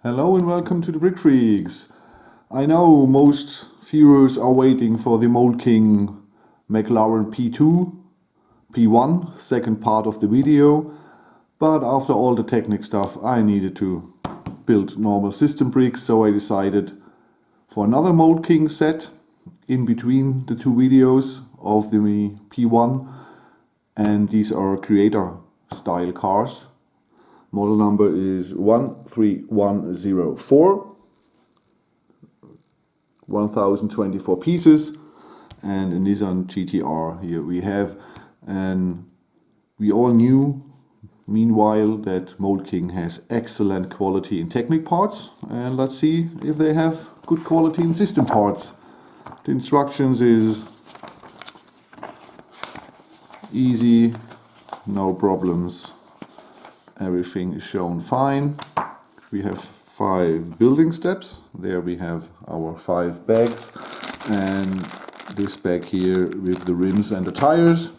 Hello and welcome to the Brick Freaks. I know most viewers are waiting for the Mould King McLaren P2, P1, second part of the video, but after all the technical stuff I needed to build normal system bricks, so I decided for another Mould King set in between the two videos of the P1, and these are creator style cars. Model number is 13104, 1024 pieces, and a Nissan GTR here we have. And we all knew meanwhile that Mould King has excellent quality in technic parts, and let's see if they have good quality in system parts. The instructions is easy, no problems. Everything is shown fine. We have 5 building steps. There we have our 5 bags, and this bag here with the rims and the tires.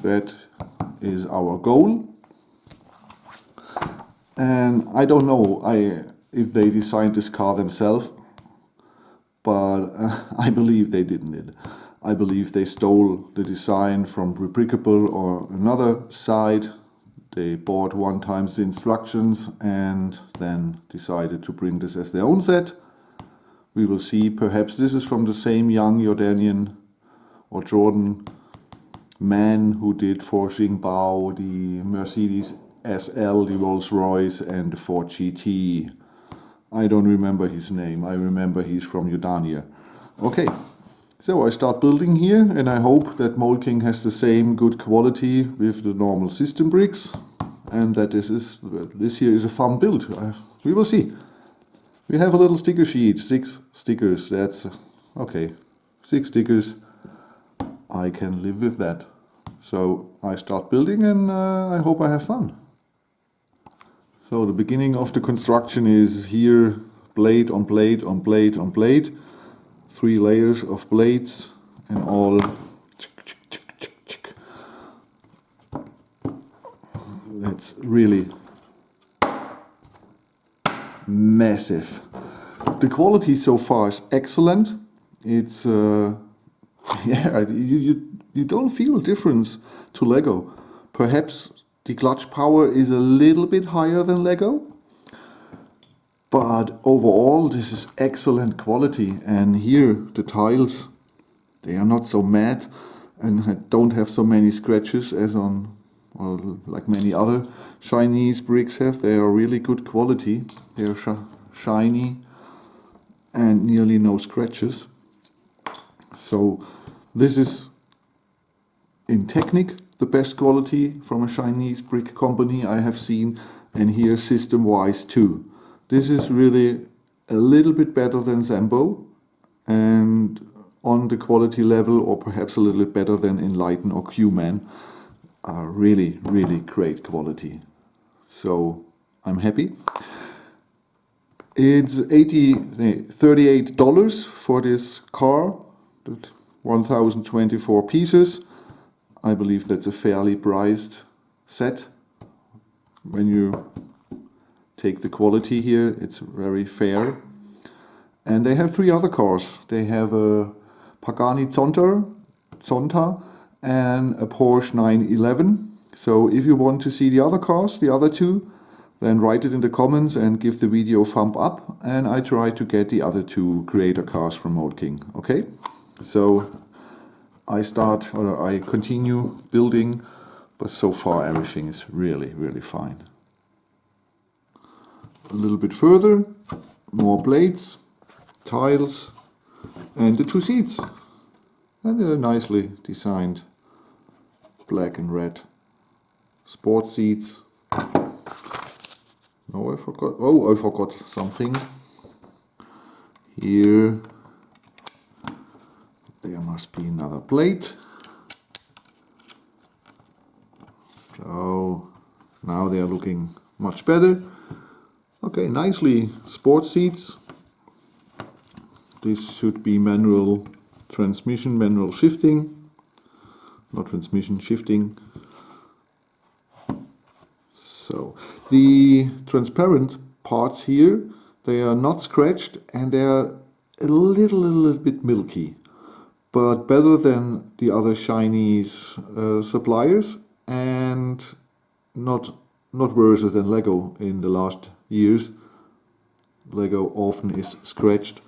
That is our goal. And I don't know if they designed this car themselves, but I believe they didn't. I believe they stole the design from Replicable or another site. They bought one time the instructions and then decided to bring this as their own set. We will see. Perhaps this is from the same young Jordanian or Jordan man who did for Xingbao the Mercedes SL, the Rolls Royce and the Ford GT. I don't remember his name. I remember he's from Jordania. Okay. So I start building here, and I hope that Mould King has the same good quality with the normal system bricks, and that this here is a fun build. We will see. We have a little sticker sheet, 6 stickers. That's okay. 6 stickers. I can live with that. So I start building, and I hope I have fun. So the beginning of the construction is here, blade on blade on blade on blade. 3 layers of blades and all. That's really massive. The quality so far is excellent. It's yeah, you don't feel a difference to Lego. Perhaps the clutch power is a little bit higher than Lego. But overall, this is excellent quality, and here the tiles, they are not so matte and don't have so many scratches as on, or like many other Chinese bricks have. They are really good quality. They are shiny and nearly no scratches. So this is in Technic the best quality from a Chinese brick company I have seen, and here system-wise too. This is really a little bit better than Zambo, and on the quality level, or perhaps a little bit better than Enlighten or Q-Man, are really, really great quality. So I'm happy. It's $38 for this car, 1024 pieces. I believe that's a fairly priced set. When you take the quality here, it's very fair. And they have 3 other cars. They have a Pagani Zonta and a Porsche 911. So if you want to see the other cars, the other 2, then write it in the comments and give the video a thumb up, and I try to get the other 2 creator cars from Mould King. Okay, so I continue building, but so far everything is really, really fine. A little bit further, more blades, tiles, and the 2 seats. And they're nicely designed black and red sport seats. No, I forgot. Oh, I forgot something. Here there must be another plate. So now they are looking much better. Okay, nicely sport seats. This should be manual transmission, manual shifting. Not transmission, shifting. So the transparent parts here, they are not scratched and they are a little bit milky, but better than the other Chinese suppliers, and not worse than Lego in the last years. Lego often is scratched,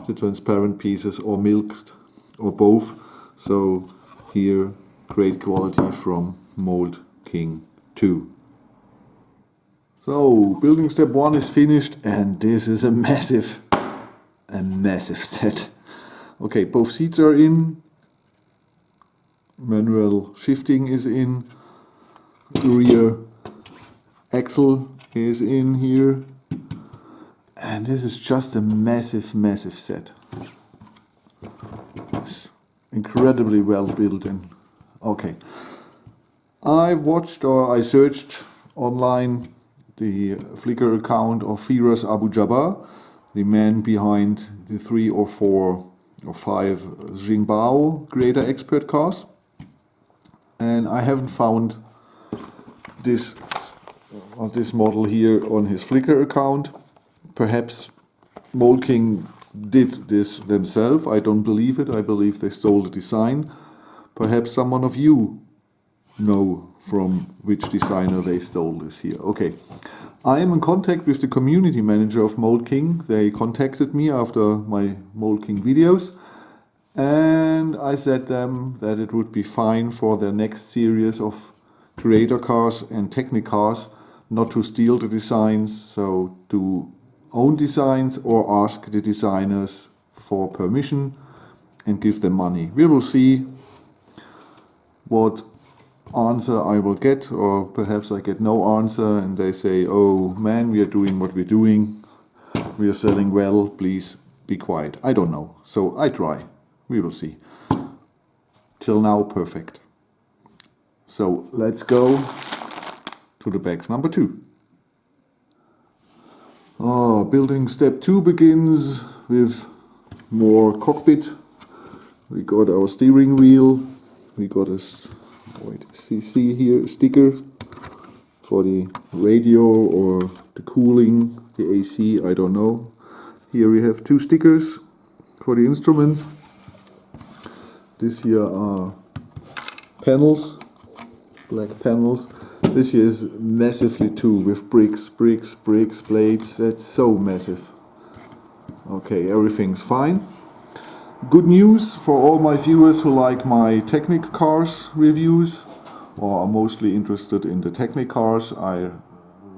the transparent pieces, or milked, or both. So here, great quality from Mould King 2. So building step 1 is finished, and this is a massive set. Okay, both seats are in, manual shifting is in, the rear axle is in here, and this is just a massive set. It's incredibly well built in. Okay, I've watched, or I searched online the Flickr account of Firas Abu Jabbar, the man behind the 3 or 4 or 5 Xingbao Creator Expert cars, and I haven't found this model here on his Flickr account. Perhaps Mould King did this themselves. I don't believe it. I believe they stole the design. Perhaps someone of you know from which designer they stole this here. Okay, I am in contact with the community manager of Mould King. They contacted me after my Mould King videos, and I said them that it would be fine for their next series of creator cars and technic cars not to steal the designs, so to own designs or ask the designers for permission and give them money. We will see what answer I will get, or perhaps I get no answer and they say, oh man, we are doing what we're doing, we are selling well, please be quiet. I don't know, so I try. We will see. Till now, perfect. So let's go to the bags number 2. Building step 2 begins with more cockpit. We got our steering wheel, we got a CC here, sticker for the radio or the cooling, the AC, I don't know. Here we have 2 stickers for the instruments. This here are panels, black panels. This here is massively too, with bricks, blades. That's so massive. Okay, everything's fine. Good news for all my viewers who like my Technic cars reviews, or are mostly interested in the Technic cars. I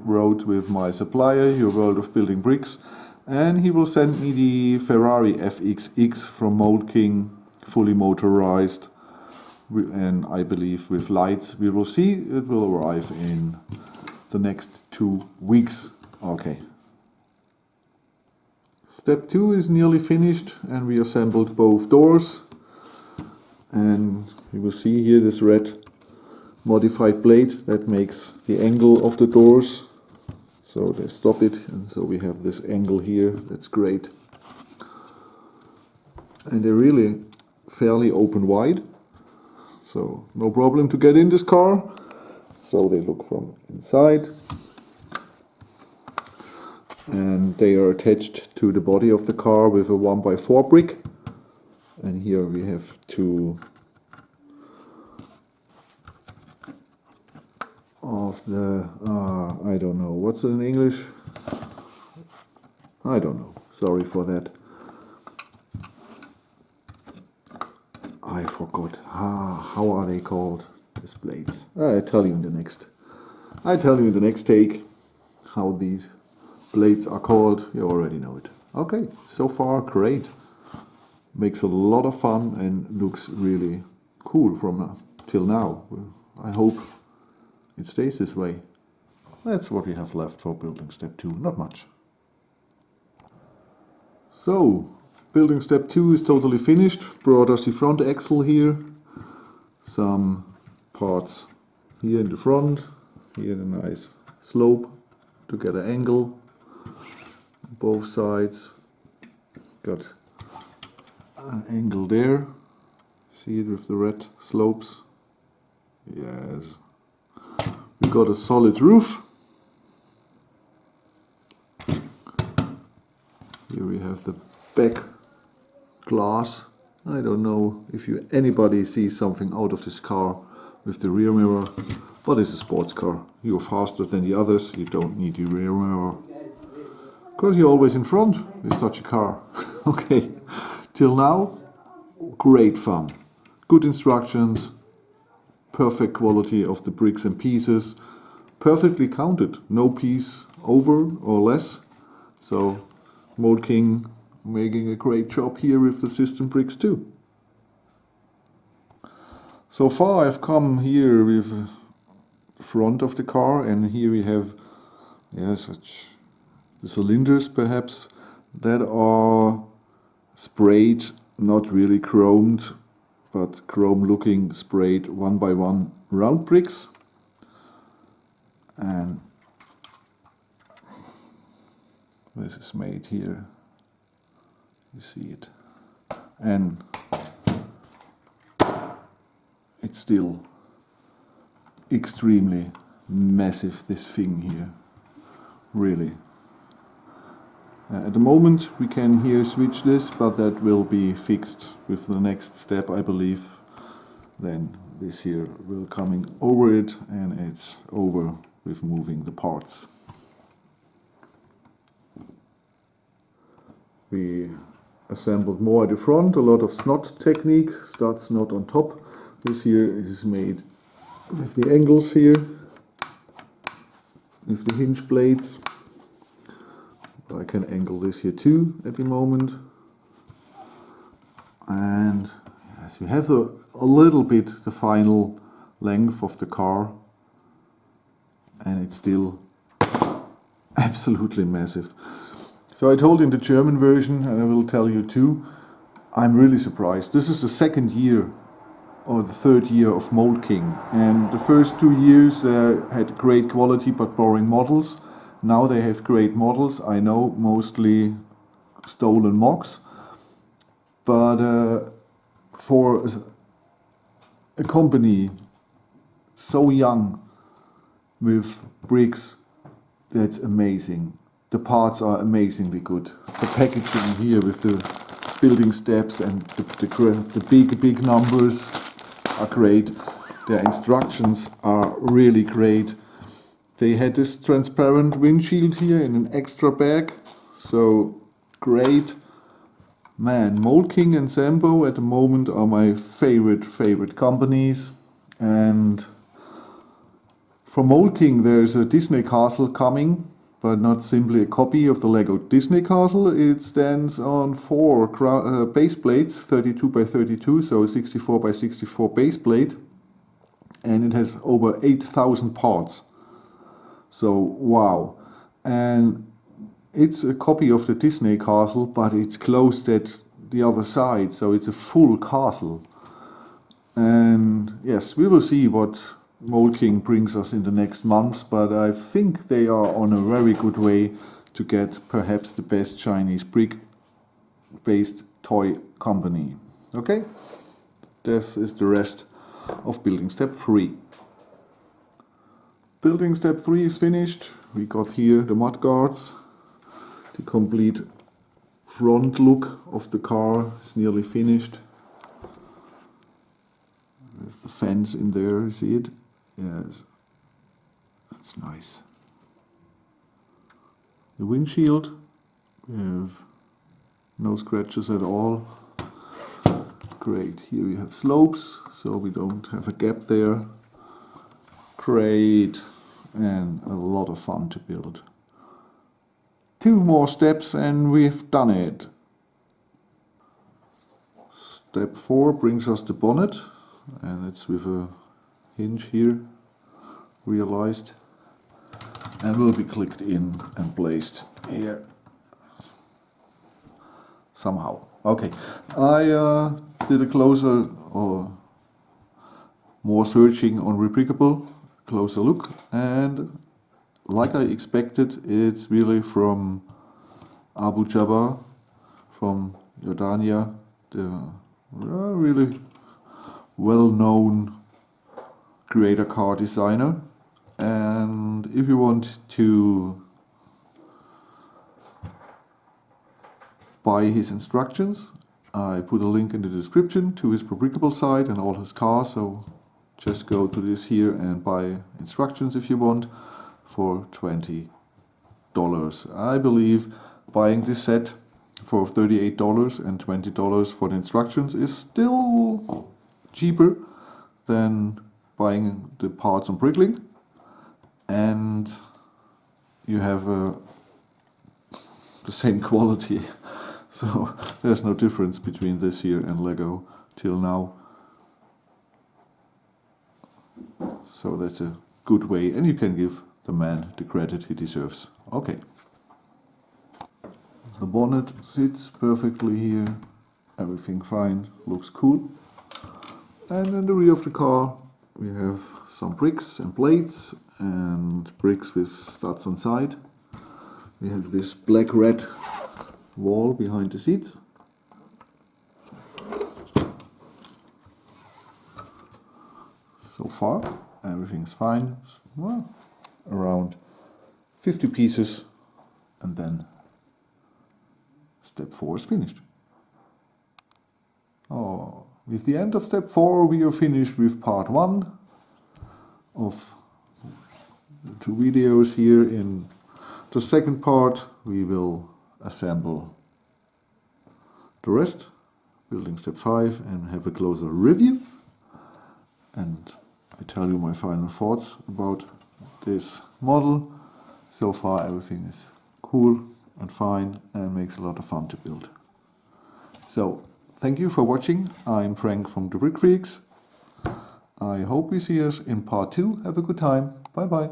wrote with my supplier, Your World of Building Bricks, and he will send me the Ferrari FXX from Mould King, fully motorized, and I believe with lights. We will see. It will arrive in the next 2 weeks. Okay. Step 2 is nearly finished, and we assembled both doors. And you will see here this red modified blade that makes the angle of the doors. So they stop it, and so we have this angle here. That's great. And they're really fairly open wide, so no problem to get in this car. So they look from inside, and they are attached to the body of the car with a 1x4 brick. And here we have 2 of the I don't know what's in English, I don't know, sorry for that. I forgot. How are they called, these blades? I tell you in the next take how these blades are called. You already know it. Okay, so far great. Makes a lot of fun and looks really cool from till now. I hope it stays this way. That's what we have left for building step 2, not much. So, building step 2 is totally finished. Brought us the front axle here. Some parts here in the front. Here a nice slope to get an angle. Both sides. Got an angle there. See it with the red slopes. Yes. We got a solid roof. Here we have the back glass. I don't know if anybody sees something out of this car with the rear mirror, but it's a sports car. You're faster than the others, you don't need the rear mirror, because you're always in front with such a car. Okay, till now, great fun. Good instructions, perfect quality of the bricks and pieces, perfectly counted, no piece over or less. So Mould King making a great job here with the system bricks too. So far I've come here with the front of the car, and here we have such the cylinders perhaps that are sprayed, not really chromed, but chrome looking sprayed one by one round bricks. And this is made here, you see it, and it's still extremely massive, this thing here, really. At the moment we can here switch this, but that will be fixed with the next step, I believe. Then this here will coming over it, and it's over with moving the parts. We assembled more at the front, a lot of snot technique, stud snot on top. This here is made with the angles here, with the hinge blades. I can angle this here too at the moment. And yes, we have a little bit the final length of the car, and it's still absolutely massive. So I told in the German version, and I will tell you too, I'm really surprised. This is the second year or the third year of Mould King, and the first 2 years they had great quality but boring models. Now they have great models, I know, mostly stolen mocks, but for a company so young with bricks, that's amazing. The parts are amazingly good. The packaging here with the building steps and the big numbers are great. Their instructions are really great. They had this transparent windshield here in an extra bag, so great. Man, Mould King and Sambo at the moment are my favorite companies. And from Mould King there's a Disney castle coming, but not simply a copy of the Lego Disney castle. It stands on 4 base plates, 32 by 32, so 64 by 64 base plate, and it has over 8,000 parts. So wow. And it's a copy of the Disney castle, but it's closed at the other side, so it's a full castle. And yes, we will see what Mould King brings us in the next months, but I think they are on a very good way to get perhaps the best Chinese brick-based toy company. Okay, this is the rest of building step 3. Building step 3 is finished. We got here the mud guards. The complete front look of the car is nearly finished. With the fence in there, you see it? Yes, that's nice. The windshield, we have no scratches at all. Great, here we have slopes, so we don't have a gap there. Great, and a lot of fun to build. 2 more steps and we've done it. Step 4 brings us to bonnet, and it's with a hinge here realized, and will be clicked in and placed here somehow. Okay, I did a closer or more searching on Replicable, closer look, and like I expected, it's really from Abu Jabbar, from Jordania, the really well-known creator car designer. And if you want to buy his instructions. I put a link in the description to his Fabricable site and all his cars, so just go to this here and buy instructions if you want for $20. I believe buying this set for $38 and $20 for the instructions is still cheaper than buying the parts on Bricklink, and you have the same quality. So there's no difference between this here and Lego till now. So that's a good way, and you can give the man the credit he deserves. Okay. The bonnet sits perfectly here. Everything fine, looks cool. And in the rear of the car we have some bricks and plates and bricks with studs on side. We have this black-red wall behind the seats. So far everything's fine. Well, around 50 pieces, and then step 4 is finished. Oh, with the end of step 4 we are finished with part 1 of the 2 videos here. In the second part we will assemble the rest, building step 5, and have a closer review. And I tell you my final thoughts about this model. So far everything is cool and fine and makes a lot of fun to build. So thank you for watching. I'm Frank from the Brick Freaks. I hope we see us in part 2. Have a good time. Bye bye.